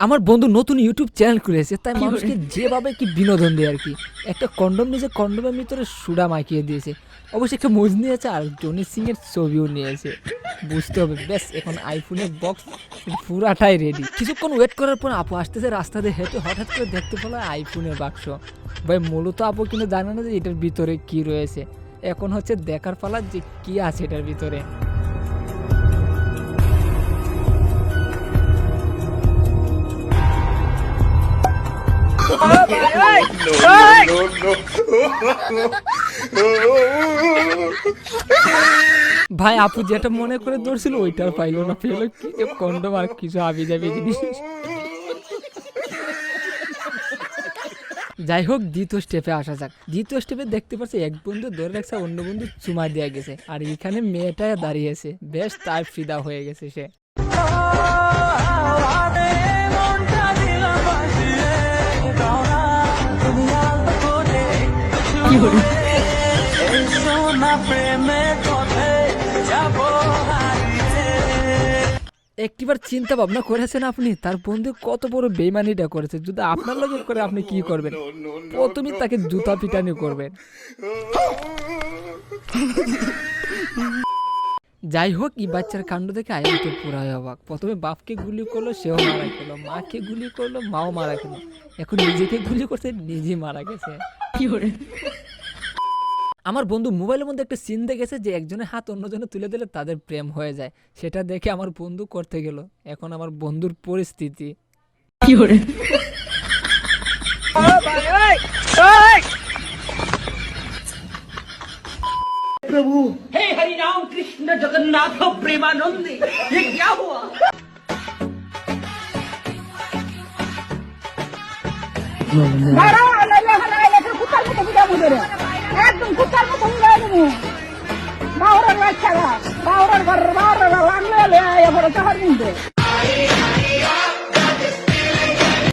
আমার বন্ধু নতুন ইউটিউব চ্যানেল খুলেছে, তাই মানুষকে যেভাবে কি বিনোদন দেয় আর কি। একটা কন্ডম নিয়েছে, কন্ডমের ভিতরে সুডা মাখিয়ে দিয়েছে, অবশ্যই একটা মোজ নিয়েছে আর জনি সিং এর ছবিও নিয়েছে। বুঝতে হবে, ব্যাস এখন আইফোনের বক্স পুরাটাই রেডি। কিছুক্ষণ ওয়েট করার পর আপু আসতেছে রাস্তা দিয়ে হেঁটে, হঠাৎ করে দেখতে পেলো আইফোনের বাক্স। ভাই মূলত আপু কিন্তু জানে না যে এটার ভিতরে কি রয়েছে। এখন হচ্ছে দেখার পালা যে কি আছে এটার ভিতরে। ভাই আপু যেটা মনে করে ধরছিল ওইটার পাইলো না, পেলো কি কন্ডম আর কিছু আবি যাবি জিনিস। যাই হোক, দ্বিতীয় স্টেপে আসা যাক। দ্বিতীয় স্টেপে দেখতে পাচ্ছি এক বন্ধু ধরে রাখছে, অন্য বন্ধু চুমা দেওয়া গেছে, আর এখানে মেয়েটা দাঁড়িয়েছে, বেশ তার ফিদা হয়ে গেছে সে। একটিবার চিন্তা ভাবনা করেছেন আপনি তার বন্ধু কত বড় বেইমানিটা করেছে? যদি আপনার লগে করে আপনি কি করবেন? প্রথমে তাকে জুতা পিটানি করবেন। যাই হোক, এই বাচ্চার কাণ্ড দেখে আয়ান তো পুরাই অবাক। প্রথমে বাপকে গুলি করলো, সেও মারা গেল, মাকে গুলি করলো, মাও মারা গেল, এখন নিজেকে গুলি করছে, নিজে মারা গেছে। আমার বন্ধু মোবাইলের মধ্যে একটা সিন দেখেছে যে একজনের হাত অন্যজনে তুলে দিলে তাদের প্রেম হয়ে যায়। সেটা দেখে আমার বন্ধু করতে গেল। এখন আমার বন্ধুর পরিস্থিতি प्रभु हे हरि राम कृष्ण जगन्नाथ प्रेमानंद ये क्या हुआ? একদম কুত্তার মতো হয়ে যাবে বাউরের বাচ্চারা বাউরের ঘর বাউরের লাগলে এবারে চাহার কিনতে